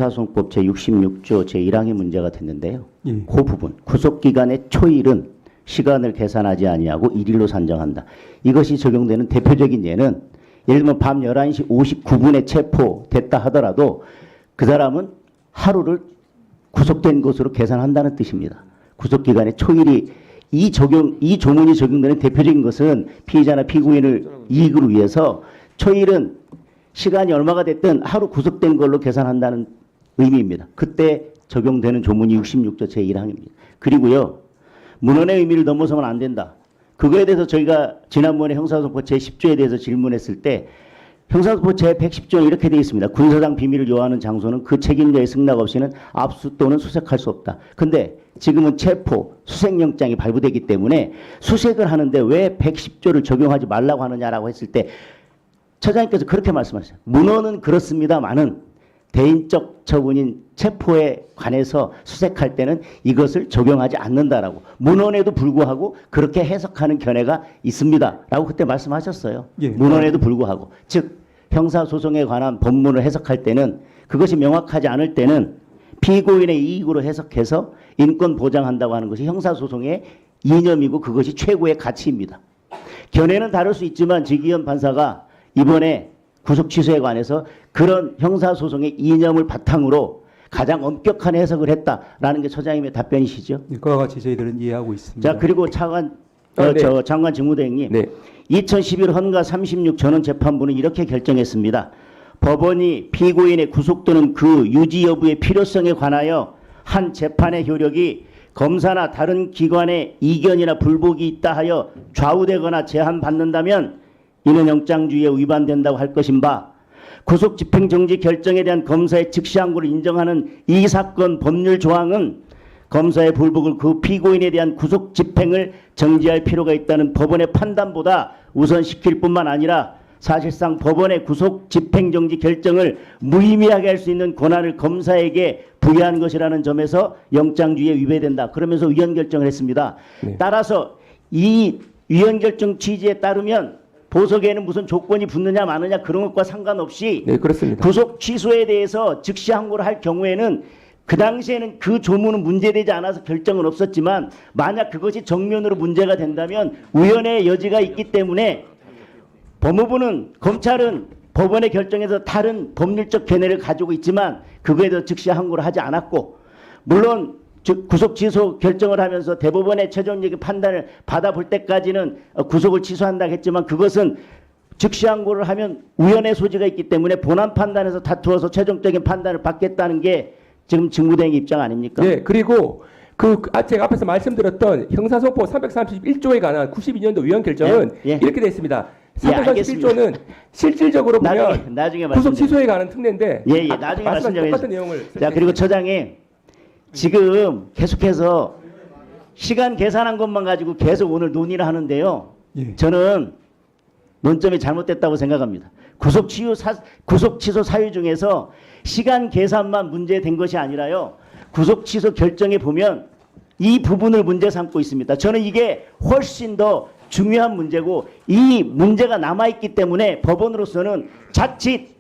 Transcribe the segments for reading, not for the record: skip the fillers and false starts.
형사소송법 제66조 제1항의 문제가 됐는데요. 예. 그 부분 구속기간의 초일은 시간을 계산하지 아니하고 일일로 산정한다. 이것이 적용되는 대표적인 예는 예를 들면 밤 11시 59분에 체포됐다 하더라도 그 사람은 하루를 구속된 것으로 계산한다는 뜻입니다. 구속기간의 초일이 이 조문이 적용되는 대표적인 것은 피의자나 피고인을 이익을 위해서 초일은 시간이 얼마가 됐든 하루 구속된 걸로 계산한다는 의미입니다. 그때 적용되는 조문이 66조 제1항입니다. 그리고요. 문헌의 의미를 넘어서면 안 된다. 그거에 대해서 저희가 지난번에 형사소송법 제10조에 대해서 질문했을 때 형사소송법 제110조는 이렇게 되어 있습니다. 군사상 비밀을 요하는 장소는 그 책임자의 승낙 없이는 압수 또는 수색할 수 없다. 근데 지금은 체포, 수색영장이 발부되기 때문에 수색을 하는데 왜 110조를 적용하지 말라고 하느냐라고 했을 때 처장님께서 그렇게 말씀하셨어요. 문헌은 그렇습니다만은 대인적 처분인 체포에 관해서 수색할 때는 이것을 적용하지 않는다라고 문헌에도 불구하고 그렇게 해석하는 견해가 있습니다라고 그때 말씀하셨어요. 예. 문헌에도 불구하고 즉 형사소송에 관한 법문을 해석할 때는 그것이 명확하지 않을 때는 피고인의 이익으로 해석해서 인권 보장한다고 하는 것이 형사소송의 이념이고 그것이 최고의 가치입니다. 견해는 다를 수 있지만 지기현 판사가 이번에 구속 취소에 관해서 그런 형사소송의 이념을 바탕으로 가장 엄격한 해석을 했다라는 게 처장님의 답변이시죠. 그와 같이 저희들은 이해하고 있습니다. 자 그리고 장관 직무대행님, 네. 2011 헌가 36 전원재판부는 이렇게 결정했습니다. 법원이 피고인의 구속 또는 그 유지 여부의 필요성에 관하여 한 재판의 효력이 검사나 다른 기관의 이견이나 불복이 있다 하여 좌우되거나 제한받는다면 이는 영장주의에 위반된다고 할 것인 바 구속 집행정지 결정에 대한 검사의 즉시항고를 인정하는 이 사건 법률 조항은 검사의 불복을 그 피고인에 대한 구속 집행을 정지할 필요가 있다는 법원의 판단보다 우선시킬 뿐만 아니라 사실상 법원의 구속 집행정지 결정을 무의미하게 할 수 있는 권한을 검사에게 부여한 것이라는 점에서 영장주의에 위배된다. 그러면서 위헌결정을 했습니다. 네. 따라서 이 위헌결정 취지에 따르면 보석에는 무슨 조건이 붙느냐 마느냐 그런 것과 상관없이 네, 그렇습니다. 구속 취소에 대해서 즉시 항고를 할 경우에는 그 당시에는 그 조문은 문제되지 않아서 결정은 없었지만 만약 그것이 정면으로 문제가 된다면 위헌의 여지가 있기 때문에 법무부는 검찰은 법원의 결정에서 다른 법률적 견해를 가지고 있지만 그거에 대해서 즉시 항고를 하지 않았고 물론 즉 구속 취소 결정을 하면서 대법원의 최종적인 판단을 받아볼 때까지는 구속을 취소한다고 했지만 그것은 즉시 항고를 하면 우연의 소지가 있기 때문에 본안 판단에서 다투어서 최종적인 판단을 받겠다는 게 지금 직무대행의 입장 아닙니까? 네, 그리고 제가 앞에서 말씀드렸던 형사소송법 331조에 관한 92년도 위헌 결정은 예, 예. 이렇게 돼 있습니다. 예, 331조는 실질적으로 보면 나중에 구속 말씀드릴게요. 취소에 관한 특례인데 예, 나중에 말씀하신 똑같은 말씀드리겠습니다. 내용을 자 그리고 처장님 지금 계속해서 시간 계산한 것만 가지고 계속 오늘 논의를 하는데요. 예. 저는 논점이 잘못됐다고 생각합니다. 구속 취소 사유 중에서 시간 계산만 문제된 것이 아니라요. 구속 취소 결정에 보면 이 부분을 문제 삼고 있습니다. 저는 이게 훨씬 더 중요한 문제고 이 문제가 남아있기 때문에 법원으로서는 자칫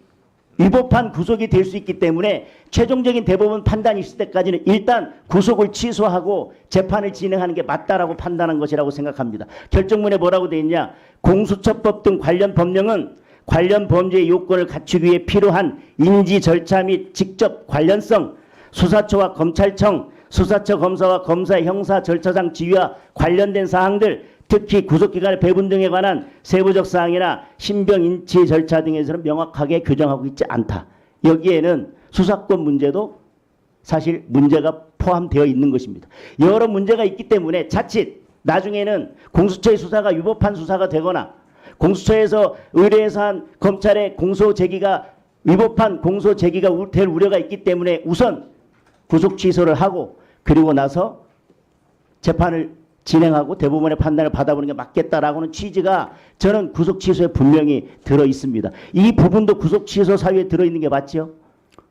위법한 구속이 될 수 있기 때문에 최종적인 대법원 판단이 있을 때까지는 일단 구속을 취소하고 재판을 진행하는 게 맞다라고 판단한 것이라고 생각합니다. 결정문에 뭐라고 되어 있냐. 공수처법 등 관련 법령은 관련 범죄의 요건을 갖추기 위해 필요한 인지 절차 및 직접 관련성, 수사처와 검찰청, 수사처 검사와 검사의 형사 절차상 지위와 관련된 사항들 특히 구속기간의 배분 등에 관한 세부적 사항이나 신병 인치 절차 등에서는 명확하게 규정하고 있지 않다. 여기에는 수사권 문제도 사실 문제가 포함되어 있는 것입니다. 여러 문제가 있기 때문에 자칫 나중에는 공수처의 수사가 위법한 수사가 되거나 공수처에서 의뢰해서 한 검찰의 공소 제기가 위법한 공소 제기가 될 우려가 있기 때문에 우선 구속 취소를 하고 그리고 나서 재판을 진행하고 대법원의 판단을 받아보는 게 맞겠다라고는 취지가 저는 구속 취소에 분명히 들어 있습니다. 이 부분도 구속 취소 사유에 들어 있는 게 맞죠?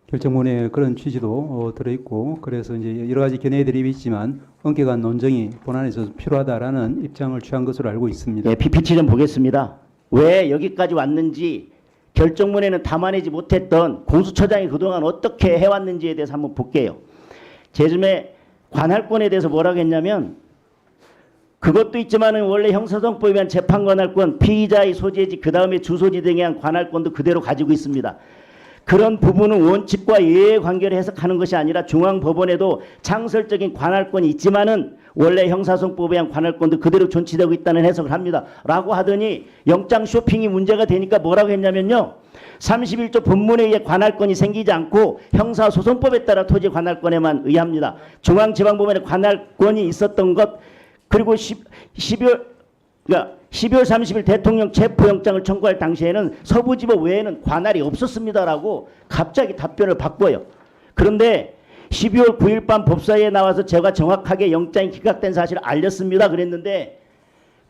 결정문에 그런 취지도 들어있고 그래서 이제 여러 가지 견해들이 있지만 엄격한 논쟁이 본안에서 필요하다라는 입장을 취한 것으로 알고 있습니다. 예, PPT 좀 보겠습니다. 왜 여기까지 왔는지 결정문에는 담아내지 못했던 공수처장이 그동안 어떻게 해왔는지에 대해서 한번 볼게요. 제즘에 관할권에 대해서 뭐라고 했냐면 그것도 있지만은 원래 형사소송법에 의한 재판 관할권, 피의자의 소재지, 그 다음에 주소지 등에 대한 관할권도 그대로 가지고 있습니다. 그런 부분은 원칙과 예외 관계를 해석하는 것이 아니라 중앙법원에도 창설적인 관할권이 있지만은 원래 형사소송법에 의한 관할권도 그대로 존치되고 있다는 해석을 합니다. 라고 하더니 영장 쇼핑이 문제가 되니까 뭐라고 했냐면요. 31조 본문에 의해 관할권이 생기지 않고 형사소송법에 따라 토지 관할권에만 의합니다. 중앙지방법원에 관할권이 있었던 것 그리고 12월 30일 대통령 체포영장을 청구할 당시에는 서부지법 외에는 관할이 없었습니다라고 갑자기 답변을 바꿔요. 그런데 12월 9일 밤 법사위에 나와서 제가 정확하게 영장이 기각된 사실을 알렸습니다. 그랬는데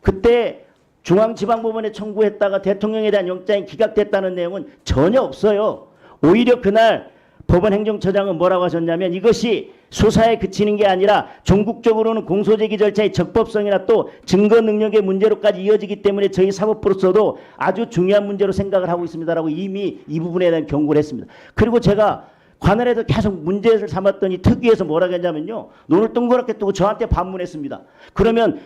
그때 중앙지방법원에 청구했다가 대통령에 대한 영장이 기각됐다는 내용은 전혀 없어요. 오히려 그날 법원행정처장은 뭐라고 하셨냐면 이것이 수사에 그치는 게 아니라 전국적으로는 공소제기 절차의 적법성이나 또 증거 능력의 문제로까지 이어지기 때문에 저희 사법부로서도 아주 중요한 문제로 생각을 하고 있습니다라고 이미 이 부분에 대한 경고를 했습니다. 그리고 제가 관할에서 계속 문제를 삼았더니 특위에서 뭐라고 했냐면요. 눈을 동그랗게 뜨고 저한테 반문했습니다. 그러면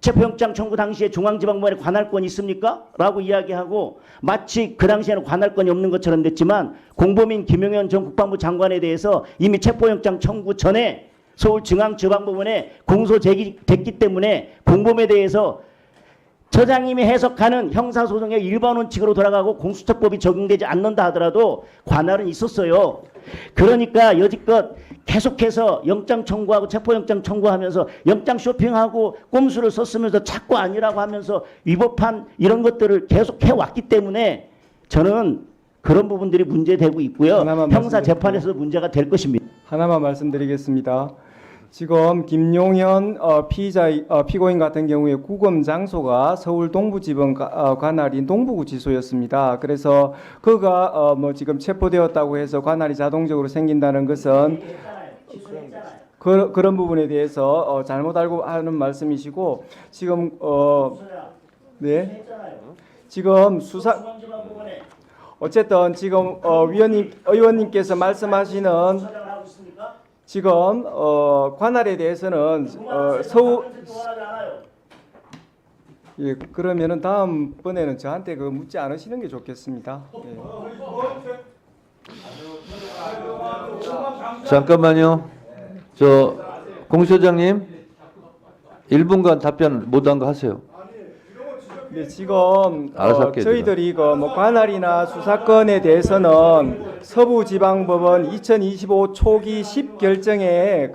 체포영장 청구 당시에 중앙지방법원에 관할권이 있습니까? 라고 이야기하고 마치 그 당시에는 관할권이 없는 것처럼 됐지만 공보민 김용현 전 국방부 장관에 대해서 이미 체포영장 청구 전에 서울중앙지방법원에 공소 제기됐기 때문에 공범에 대해서 처장님이 해석하는 형사소송의 일반 원칙으로 돌아가고 공수처법이 적용되지 않는다 하더라도 관할은 있었어요. 그러니까 여지껏 계속해서 영장 청구하고 체포영장 청구하면서 영장 쇼핑하고 꼼수를 썼으면서 자꾸 아니라고 하면서 위법한 이런 것들을 계속 해왔기 때문에 저는 그런 부분들이 문제되고 있고요. 형사 재판에서 문제가 될 것입니다. 하나만 말씀드리겠습니다. 지금 김용현 피고인 같은 경우에 구금 장소가 서울 동부지법 관할인 동부구치소였습니다. 그래서 그가 지금 체포되었다고 해서 관할이 자동적으로 생긴다는 것은 그런 부분에 대해서 잘못 알고 하는 말씀이시고 지금 네 지금 수사 어쨌든 지금 의원님께서 말씀하시는 지금 관할에 대해서는 예, 그러면은 다음번에는 저한테 그 묻지 않으시는 게 좋겠습니다. 예. 잠깐만요. 저 공소장님 1분간 답변 못한 거 하세요. 네, 지금 알아서 할게요, 저희들이 관할이나 수사권에 대해서는 서부지방법원 2025 초기 10결정에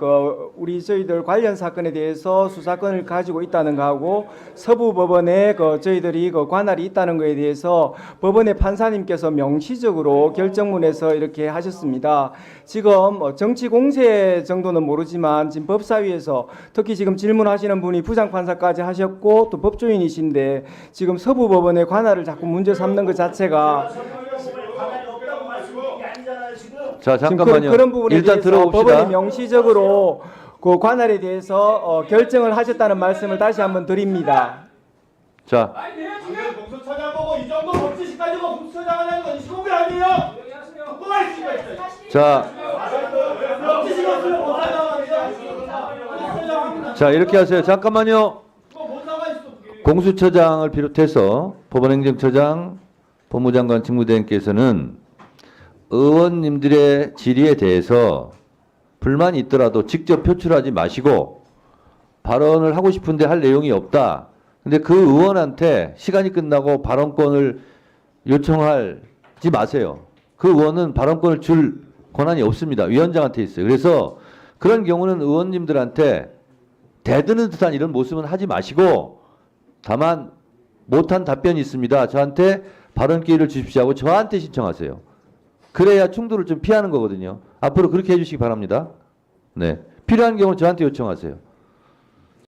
우리 저희들 관련 사건에 대해서 수사권을 가지고 있다는 거하고 서부법원에 저희들이 관할이 있다는 거에 대해서 법원의 판사님께서 명시적으로 결정문에서 이렇게 하셨습니다. 지금 정치 공세 정도는 모르지만 지금 법사위에서 특히 지금 질문하시는 분이 부장판사까지 하셨고 또 법조인이신데 지금 서부법원의 관할을 자꾸 문제 삼는 것 자체가 자 잠깐만요. 그런 부분에 일단 대해서 들어봅시다. 법원이 명시적으로 그 관할에 대해서 결정을 하셨다는 말씀을 다시 한번 드립니다. 자 공수처장 보고 이 정도 법지식 가지고 공수처장 하는 건 시공이 아니에요. 또 할 수가 있어요. 자, 법지식 없으면 못 하잖아요. 자 이렇게 하세요. 잠깐만요. 공수처장을 비롯해서 법원행정처장, 법무장관 직무대행께서는 의원님들의 질의에 대해서 불만이 있더라도 직접 표출하지 마시고 발언을 하고 싶은데 할 내용이 없다. 근데 그 의원한테 시간이 끝나고 발언권을 요청하지 마세요. 그 의원은 발언권을 줄 권한이 없습니다. 위원장한테 있어요. 그래서 그런 경우는 의원님들한테 대드는 듯한 이런 모습은 하지 마시고 다만 못한 답변이 있습니다. 저한테 발언 기회를 주십시오 하고 저한테 신청하세요. 그래야 충돌을 좀 피하는 거거든요. 앞으로 그렇게 해주시기 바랍니다. 네, 필요한 경우는 저한테 요청하세요.